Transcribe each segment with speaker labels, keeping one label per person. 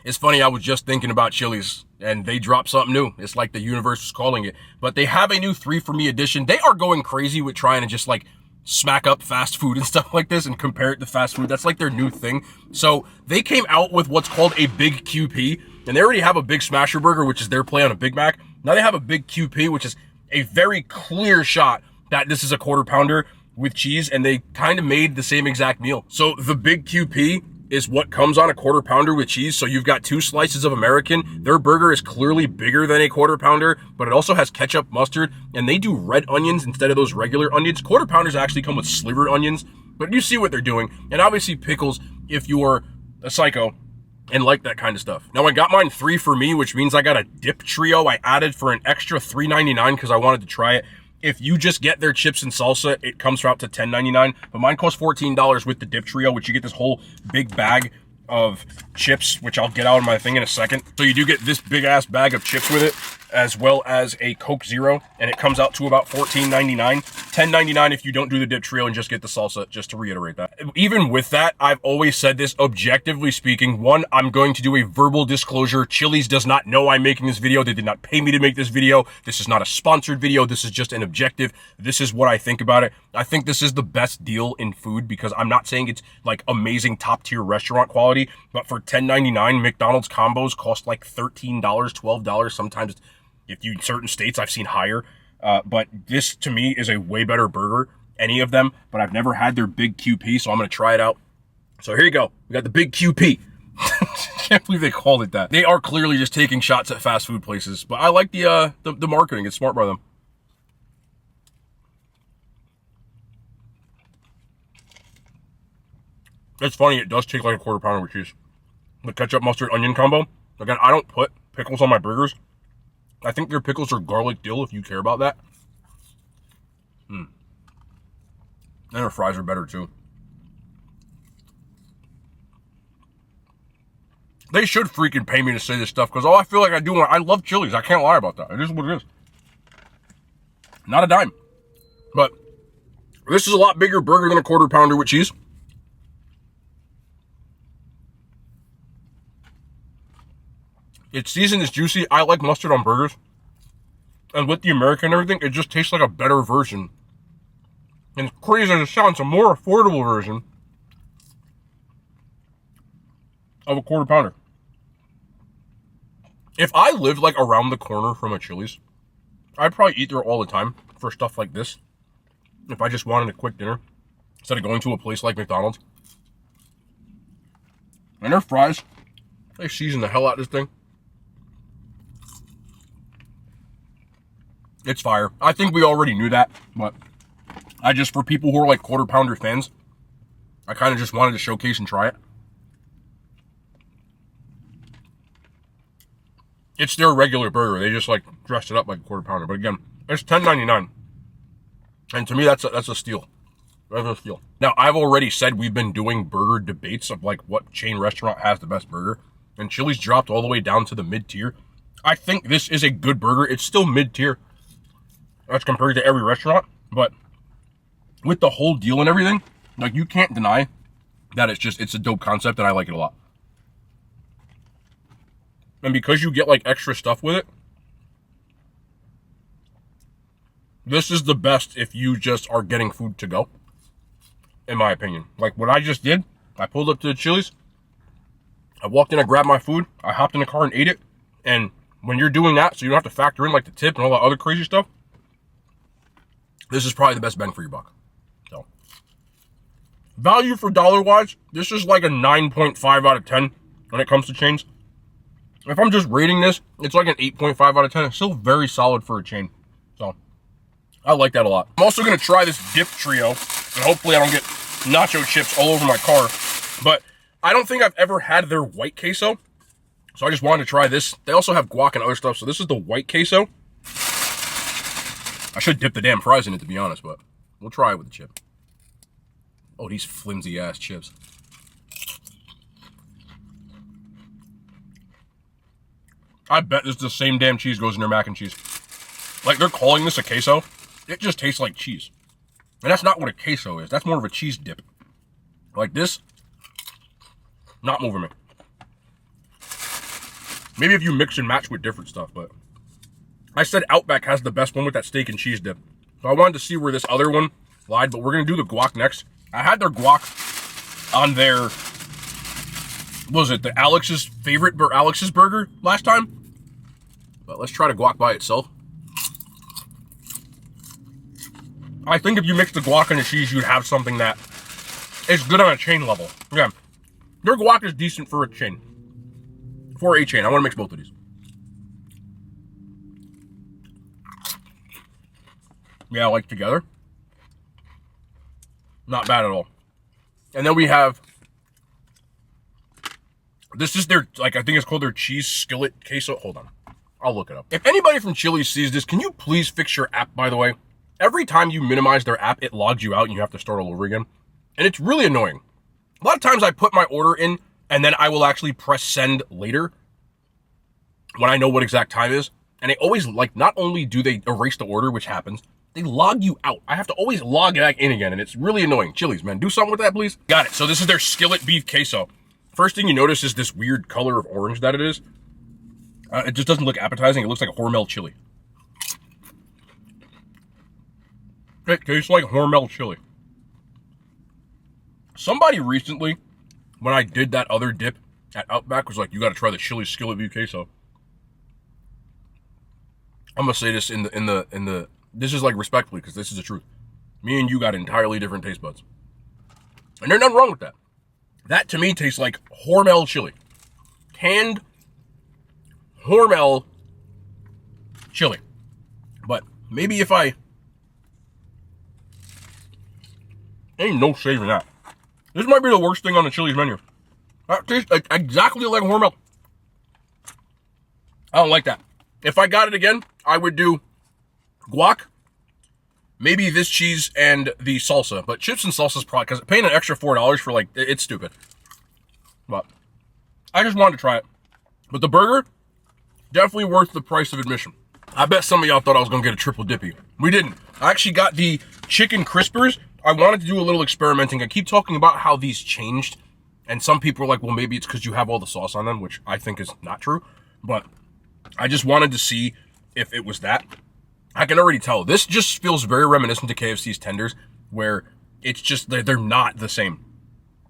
Speaker 1: It's funny, I was just thinking about Chili's, and they dropped something new. It's like the universe is calling it. But they have a new 3 for Me edition. They are going crazy with trying to just like smack up fast food and stuff like this and compare it to fast food. That's like their new thing. So they came out with what's called a Big QP, and they already have a Big Smasher Burger, which is their play on a Big Mac. Now they have a Big QP, which is a very clear shot that this is a quarter pounder with cheese, and they kind of made the same exact meal. So the Big QP is what comes on a quarter pounder with cheese. So you've got 2 slices of American. Their burger is clearly bigger than a quarter pounder, but it also has ketchup, mustard, and they do red onions instead of those regular onions. Quarter pounders actually come with slivered onions, but you see what they're doing. And obviously pickles if you're a psycho and like that kind of stuff. Now I got mine 3 for Me, which means I got a dip trio I added for an extra $3.99 because I wanted to try it. If you just get their chips and salsa, it comes out to $10.99, but mine costs $14 with the dip trio, which you get this whole big bag of chips, which I'll get out of my thing in a second. So you do get this big ass bag of chips with it, as well as a Coke Zero, and it comes out to about $14.99. $10.99 if you don't do the dip trio and just get the salsa, just to reiterate that. Even with that, I've always said this, objectively speaking. 1, I'm going to do a verbal disclosure. Chili's does not know I'm making this video. They did not pay me to make this video. This is not a sponsored video. This is just an objective. This is what I think about it. I think this is the best deal in food because I'm not saying it's like amazing top tier restaurant quality, but for $10.99, McDonald's combos cost like $13, $12, sometimes. If you, in certain states, I've seen higher. But this, to me, is a way better burger, any of them. But I've never had their Big QP, so I'm going to try it out. So here you go. We got the Big QP. Can't believe they called it that. They are clearly just taking shots at fast food places. But I like the marketing. It's smart by them. It's funny. It does taste like a quarter pounder with cheese. The ketchup, mustard, onion combo. Again, I don't put pickles on my burgers. I think their pickles are garlic dill if you care about that. And their fries are better too. They should freaking pay me to say this stuff because all I feel like I do, I love Chili's. I can't lie about that. It is what it is. Not a dime. But this is a lot bigger burger than a quarter pounder with cheese. It's seasoned, it's juicy. I like mustard on burgers. And with the American and everything, it just tastes like a better version. And as crazy as it sounds, a more affordable version of a quarter pounder. If I lived like around the corner from a Chili's, I'd probably eat there all the time for stuff like this. If I just wanted a quick dinner instead of going to a place like McDonald's. And their fries, they season the hell out of this thing. It's fire. I think we already knew that, but I just, for people who are like quarter pounder fans, I kind of just wanted to showcase and try it. It's their regular burger. They just like dressed it up like a quarter pounder. But again, it's $10.99. And to me, that's a steal. That's a steal. Now, I've already said we've been doing burger debates of like what chain restaurant has the best burger. And Chili's dropped all the way down to the mid-tier. I think this is a good burger. It's still mid-tier. That's compared to every restaurant, but with the whole deal and everything, like you can't deny that it's a dope concept and I like it a lot. And because you get like extra stuff with it, this is the best if you just are getting food to go, in my opinion. Like what I just did, I pulled up to the Chili's, I walked in, I grabbed my food, I hopped in the car and ate it, and when you're doing that, so you don't have to factor in like the tip and all that other crazy stuff, this is probably the best bang for your buck. So, value for dollar wise, this is like a 9.5 out of 10 when it comes to chains. If I'm just rating this, it's like an 8.5 out of 10. It's still very solid for a chain. So, I like that a lot. I'm also going to try this dip trio, and hopefully I don't get nacho chips all over my car. But I don't think I've ever had their white queso, so I just wanted to try this. They also have guac and other stuff, so this is the white queso. I should dip the damn fries in it, to be honest, but we'll try it with the chip. Oh, these flimsy ass chips. I bet this is the same damn cheese goes in their mac and cheese. Like, they're calling this a queso. It just tastes like cheese. And that's not what a queso is. That's more of a cheese dip. Like this, not moving me. Maybe if you mix and match with different stuff, but I said Outback has the best one with that steak and cheese dip. So I wanted to see where this other one lied, but we're going to do the guac next. I had their guac on their, what was it, the Alex's burger last time. But let's try the guac by itself. I think if you mix the guac and the cheese, you'd have something that is good on a chain level. Yeah, their guac is decent for a chain. For a chain. I want to mix both of these. Yeah, like together. Not bad at all. And then we have, this is their, like, I think it's called their cheese skillet queso. Hold on. I'll look it up. If anybody from Chili's sees this, can you please fix your app, by the way? Every time you minimize their app, it logs you out and you have to start all over again. And it's really annoying. A lot of times I put my order in and then I will actually press send later when I know what exact time is. And they always, like, not only do they erase the order, which happens, they log you out. I have to always log back in again, and it's really annoying. Chili's, man, do something with that, please. Got it. So this is their skillet beef queso. First thing you notice is this weird color of orange that it is. It just doesn't look appetizing. It looks like a Hormel chili. It tastes like Hormel chili. Somebody recently, when I did that other dip at Outback, was like, you got to try the chili skillet beef queso. I'm gonna say this in the this is like respectfully, because this is the truth. Me and you got entirely different taste buds. And there's nothing wrong with that. That to me tastes like Hormel chili. Canned Hormel chili. But maybe if I, ain't no saving that. This might be the worst thing on the Chili's menu. That tastes like exactly like Hormel. I don't like that. If I got it again, I would do guac, maybe this cheese and the salsa. But chips and salsa is probably, because paying an extra $4 for, like, it's stupid. But I just wanted to try it. But the burger, definitely worth the price of admission. I bet some of y'all thought I was going to get a triple dippy. We didn't. I actually got the chicken crispers. I wanted to do a little experimenting. I keep talking about how these changed. And some people are like, well, maybe it's because you have all the sauce on them, which I think is not true. But I just wanted to see if it was that. I can already tell. This just feels very reminiscent to KFC's tenders, where it's just, they're not the same.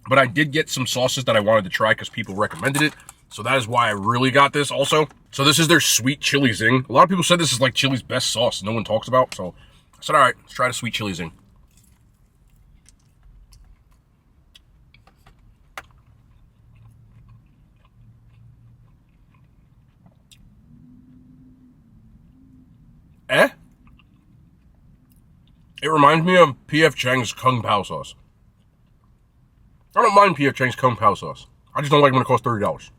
Speaker 1: But I did get some sauces that I wanted to try because people recommended it. So that is why I really got this also. So this is their sweet chili zing. A lot of people said this is like Chili's best sauce no one talks about. So I said, all right, let's try the sweet chili zing. It reminds me of P.F. Chang's Kung Pao sauce. I don't mind P.F. Chang's Kung Pao sauce. I just don't like when it costs $30.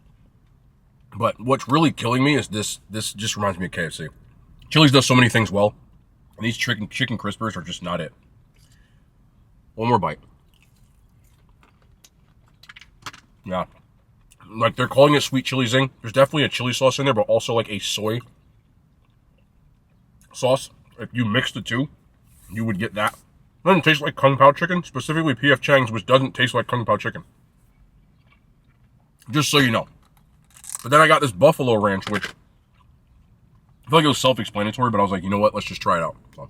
Speaker 1: But what's really killing me is this just reminds me of KFC. Chili's does so many things well, and these chicken crispers are just not it. One more bite. Yeah. Like, they're calling it sweet chili zing. There's definitely a chili sauce in there, but also like a soy sauce. If you mix the two, you would get that. It doesn't taste like Kung Pao chicken, specifically P.F. Chang's, which doesn't taste like Kung Pao chicken. Just so you know. But then I got this buffalo ranch, which I feel like it was self-explanatory, but I was like, you know what? Let's just try it out. So,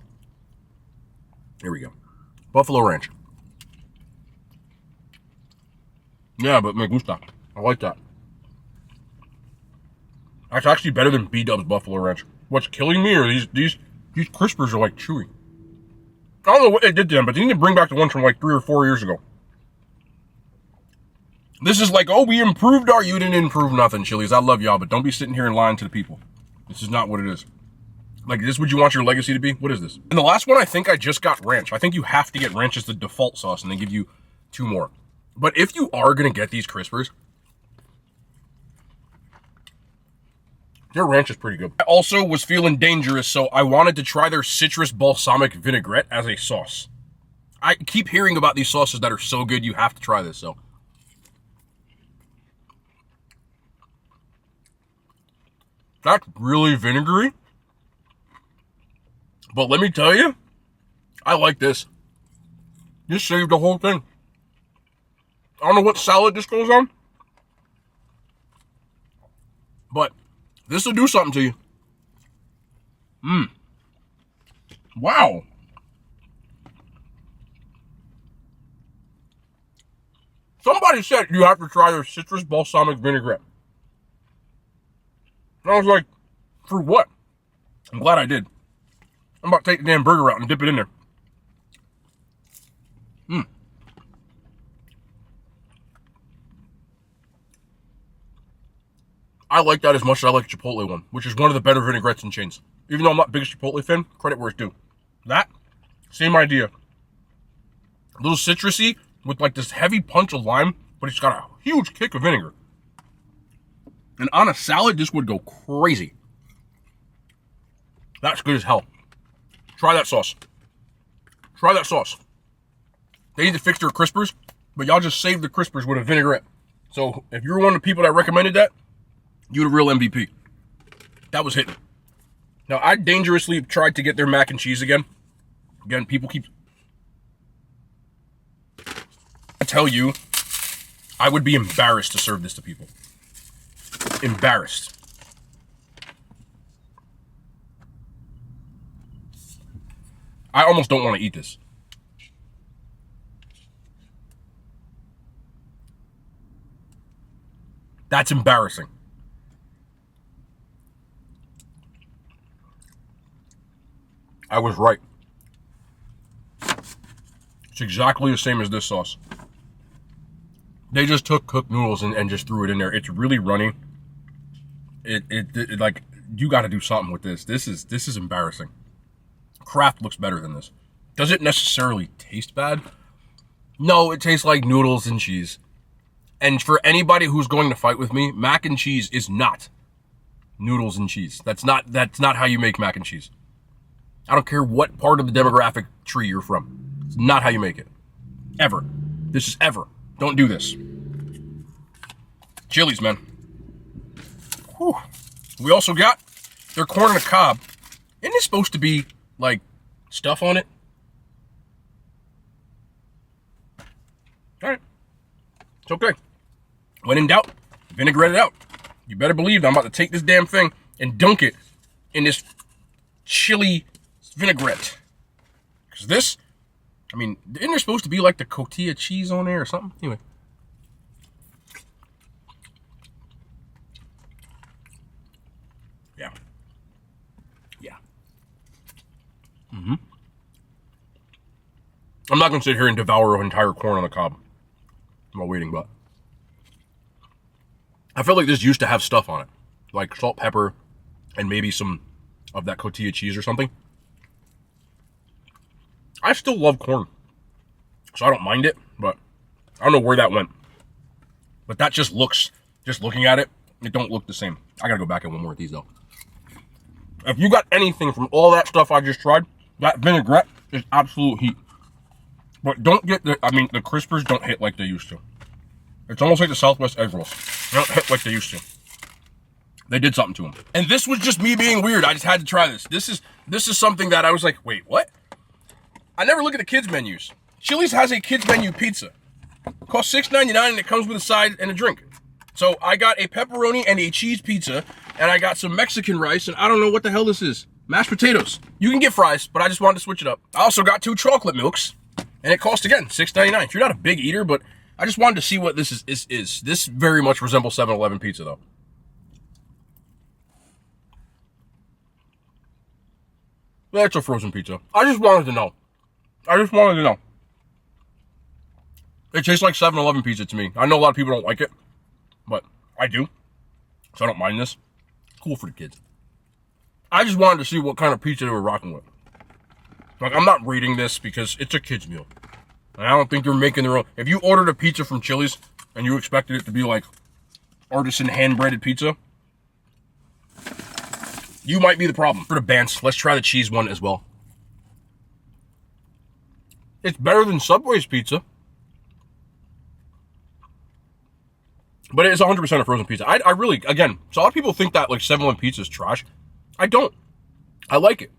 Speaker 1: here we go. Buffalo ranch. Yeah, but me gusta. I like that. That's actually better than B-Dub's buffalo ranch. What's killing me are these crispers are like chewy. I don't know what they did to them, but they need to bring back the ones from like 3 or 4 years ago. This is like, oh, we improved our, you didn't improve nothing, Chili's. I love y'all, but don't be sitting here and lying to the people. This is not what it is. Like, this would you want your legacy to be? What is this? And the last one, I think I just got ranch. I think you have to get ranch as the default sauce, and they give you 2 more. But if you are going to get these crispers, their ranch is pretty good. I also was feeling dangerous, so I wanted to try their citrus balsamic vinaigrette as a sauce. I keep hearing about these sauces that are so good, you have to try this, so. That's really vinegary. But let me tell you, I like this. This saved the whole thing. I don't know what salad this goes on, but This will do something to you. Wow. Somebody said you have to try their citrus balsamic vinaigrette. And I was like, for what? I'm glad I did. I'm about to take the damn burger out and dip it in there. I like that as much as I like the Chipotle one, which is one of the better vinaigrettes in chains. Even though I'm not the biggest Chipotle fan, credit where it's due. That, same idea. A little citrusy with like this heavy punch of lime, but it's got a huge kick of vinegar. And on a salad, this would go crazy. That's good as hell. Try that sauce. Try that sauce. They need to fix their crispers, but y'all just saved the crispers with a vinaigrette. So if you're one of the people that recommended that, you're the real MVP. That was hitting. Now, I dangerously tried to get their mac and cheese again. Again, people keep... I tell you, I would be embarrassed to serve this to people. Embarrassed. I almost don't want to eat this. That's embarrassing. I was right. It's exactly the same as this sauce. They just took cooked noodles and just threw it in there. It's really runny. It like, you got to do something with this. This is embarrassing. Kraft looks better than this. Does it necessarily taste bad? No, it tastes like noodles and cheese. And for anybody who's going to fight with me, mac and cheese is not noodles and cheese. That's not how you make mac and cheese. I don't care what part of the demographic tree you're from. It's not how you make it. Ever. This is ever. Don't do this. Chili's, man. Whew. We also got their corn on the cob. Isn't it supposed to be, like, stuff on it? All right. It's okay. When in doubt, vinaigrette it out. You better believe I'm about to take this damn thing and dunk it in this chili vinaigrette. Because this, I mean, isn't there supposed to be like the cotija cheese on there or something? Anyway. Yeah. Yeah. I'm not going to sit here and devour an entire corn on the cob. I'm not waiting, but I feel like this used to have stuff on it. Like salt, pepper, and maybe some of that cotija cheese or something. I still love corn, so I don't mind it, but I don't know where that went. But that just looks, just looking at it, it don't look the same. I gotta go back and one more of these though. If you got anything from all that stuff I just tried, that vinaigrette is absolute heat. But don't get the, the crispers don't hit like they used to. It's almost like the Southwest egg rolls. They don't hit like they used to. They did something to them. And this was just me being weird. I just had to try this. This is something that I was like, wait, what? I never look at the kids' menus. Chili's has a kids' menu pizza. It costs $6.99 and it comes with a side and a drink. So I got a pepperoni and a cheese pizza, and I got some Mexican rice, and I don't know what the hell this is. Mashed potatoes. You can get fries, but I just wanted to switch it up. I also got 2 chocolate milks, and it cost, again, $6.99. If you're not a big eater, but I just wanted to see what this is. This very much resembles 7-Eleven pizza, though. That's a frozen pizza. I just wanted to know. It tastes like 7-Eleven pizza to me. I know a lot of people don't like it, but I do. So I don't mind this. Cool for the kids. I just wanted to see what kind of pizza they were rocking with. Like, I'm not rating this because it's a kid's meal. And I don't think they're making their own. If you ordered a pizza from Chili's and you expected it to be like artisan hand-breaded pizza, you might be the problem. For the bands, let's try the cheese one as well. It's better than Subway's pizza. But it is 100% a frozen pizza. I really, again, so a lot of people think that like 7-Eleven pizza is trash. I don't. I like it.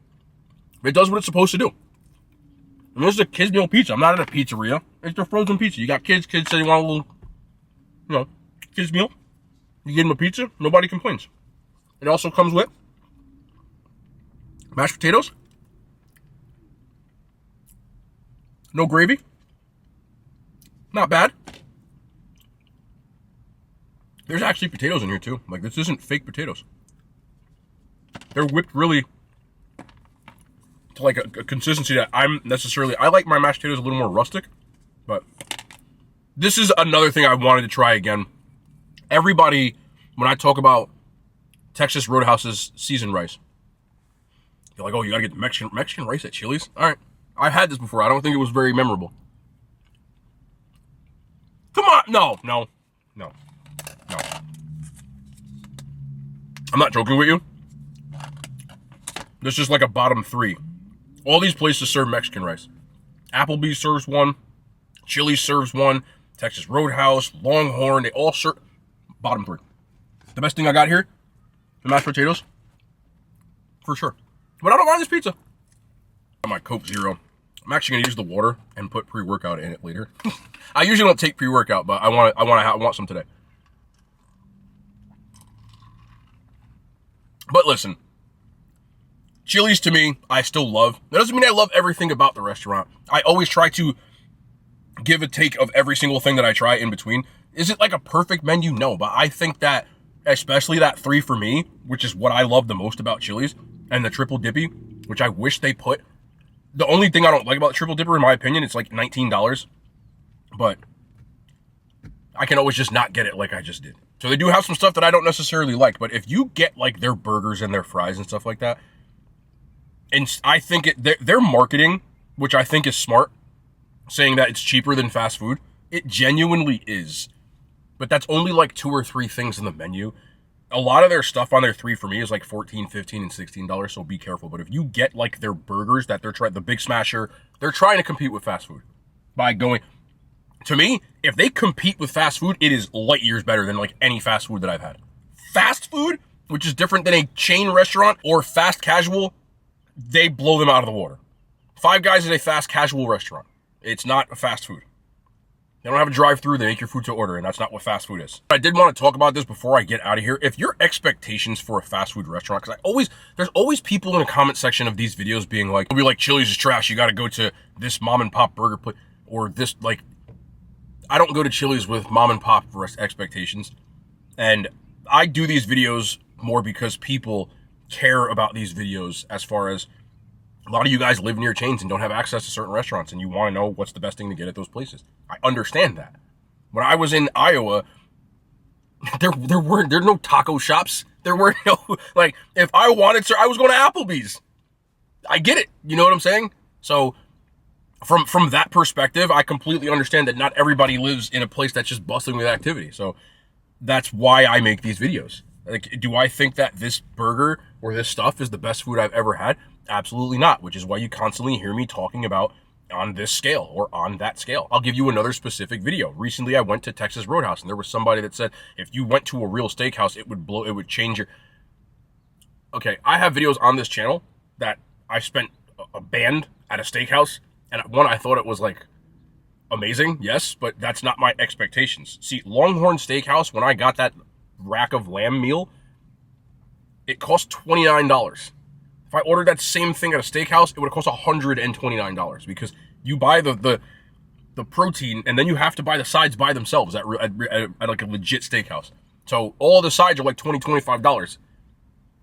Speaker 1: It does what it's supposed to do. I mean, this is a kids' meal pizza. I'm not at a pizzeria. It's a frozen pizza. You got kids say you want a little, kids' meal. You give them a pizza, nobody complains. It also comes with mashed potatoes, no gravy, not bad. There's actually potatoes in here too. Like, this isn't fake potatoes. They're whipped really to like a consistency that I like my mashed potatoes a little more rustic, but this is another thing I wanted to try again. Everybody, when I talk about Texas Roadhouse's seasoned rice, you're like, oh, you gotta get the Mexican rice at Chili's? All right, I've had this before. I don't think it was very memorable. Come on, no. I'm not joking with you. This is like a bottom 3. All these places serve Mexican rice. Applebee's serves one. Chili's serves one. Texas Roadhouse, Longhorn, they all serve bottom 3. The best thing I got here, the mashed potatoes, for sure. But I don't mind this pizza. My Coke Zero. I'm actually gonna use the water and put pre-workout in it later. I usually don't take pre-workout, but I want some today. But listen, Chili's to me, I still love. That doesn't mean I love everything about the restaurant. I always try to give a take of every single thing that I try in between. Is it like a perfect menu? No, but I think that, especially that 3 for me, which is what I love the most about Chili's, and the triple dippy, which I wish they put. The only thing I don't like about the triple dipper, in my opinion, it's like $19, but I can always just not get it like I just did. So they do have some stuff that I don't necessarily like, but if you get like their burgers and their fries and stuff like that, and I think their marketing, which I think is smart, saying that it's cheaper than fast food, it genuinely is. But that's only like 2 or 3 things in the menu. A lot of their stuff on their 3 for me is like $14, $15, and $16, so be careful. But if you get like their burgers that they're trying, the Big Smasher, they're trying to compete with fast food by going. To me, if they compete with fast food, it is light years better than like any fast food that I've had. Fast food, which is different than a chain restaurant or fast casual, they blow them out of the water. Five Guys is a fast casual restaurant. It's not a fast food. They don't have a drive-through. They make your food to order, and that's not what fast food is. I did want to talk about this before I get out of here. If your expectations for a fast food restaurant, because there's always people in the comment section of these videos being like, "It'll be like Chili's is trash. You got to go to this mom and pop burger place or this like." I don't go to Chili's with mom and pop expectations, and I do these videos more because people care about these videos. As far as a lot of you guys live near chains and don't have access to certain restaurants, and you want to know what's the best thing to get at those places. I understand that. When I was in Iowa, there were no taco shops. There were no, like, if I wanted to, I was going to Applebee's. I get it. You know what I'm saying? So from that perspective, I completely understand that not everybody lives in a place that's just bustling with activity. So that's why I make these videos. Like, do I think that this burger or this stuff is the best food I've ever had? Absolutely not, which is why you constantly hear me talking about on this scale or on that scale. I'll give you another specific video. Recently, I went to Texas Roadhouse, and there was somebody that said, if you went to a real steakhouse, it would change your... Okay, I have videos on this channel that I spent a band at a steakhouse, and one, I thought it was like amazing, yes, but that's not my expectations. See, Longhorn Steakhouse, when I got that rack of lamb meal, it cost $29. If I ordered that same thing at a steakhouse, it would have cost $129 because you buy the protein and then you have to buy the sides by themselves at like a legit steakhouse. So all the sides are like $20, $25.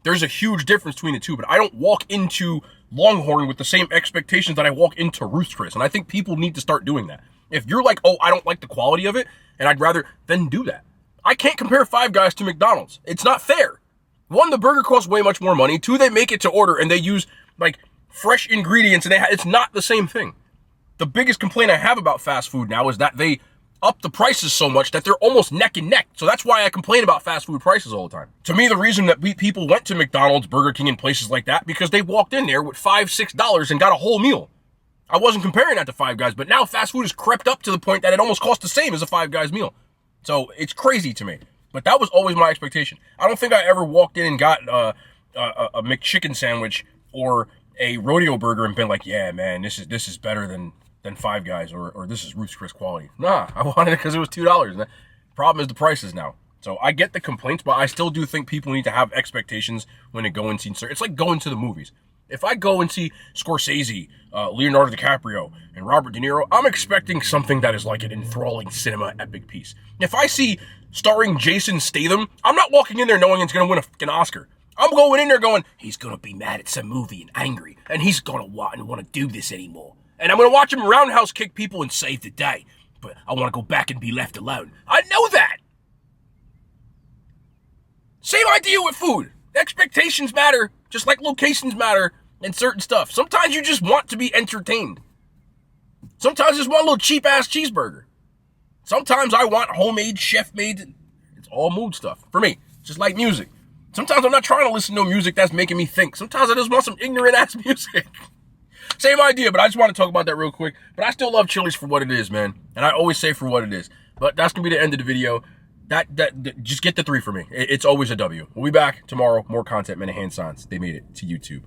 Speaker 1: There's a huge difference between the two, but I don't walk into Longhorn with the same expectations that I walk into Ruth's Chris, and I think people need to start doing that. If you're like, oh, I don't like the quality of it, and I'd rather, then do that. I can't compare Five Guys to McDonald's. It's not fair. One, the burger costs way much more money. Two, they make it to order, and they use like fresh ingredients, and it's not the same thing. The biggest complaint I have about fast food now is that they up the prices so much that they're almost neck and neck. So that's why I complain about fast food prices all the time. To me, the reason that people went to McDonald's, Burger King, and places like that, because they walked in there with $5, $6 and got a whole meal. I wasn't comparing that to Five Guys, but now fast food has crept up to the point that it almost costs the same as a Five Guys meal. So it's crazy to me. But that was always my expectation. I don't think I ever walked in and got a McChicken sandwich or a rodeo burger and been like, yeah, man, this is better than Five Guys or this is Ruth's Chris quality. Nah, I wanted it because it was $2. And the problem is the prices now. So I get the complaints, but I still do think people need to have expectations when they go and see certain. It's like going to the movies. If I go and see Scorsese, Leonardo DiCaprio, and Robert De Niro, I'm expecting something that is like an enthralling cinema epic piece. If I see starring Jason Statham, I'm not walking in there knowing it's going to win a fucking Oscar. I'm going in there going, he's going to be mad at some movie and angry, and he's going to want to do this anymore. And I'm going to watch him roundhouse kick people and save the day. But I want to go back and be left alone. I know that. Same idea with food. Expectations matter, just like locations matter and certain stuff. Sometimes you just want to be entertained. Sometimes I just want a little cheap-ass cheeseburger. Sometimes I want homemade, chef-made. It's all mood stuff. For me, just like music. Sometimes I'm not trying to listen to music that's making me think. Sometimes I just want some ignorant-ass music. Same idea, but I just want to talk about that real quick. But I still love Chili's for what it is, man. And I always say for what it is. But that's going to be the end of the video. That just get the 3 for me. It's always a W. We'll be back tomorrow. More content, man. Hand signs. They made it to YouTube.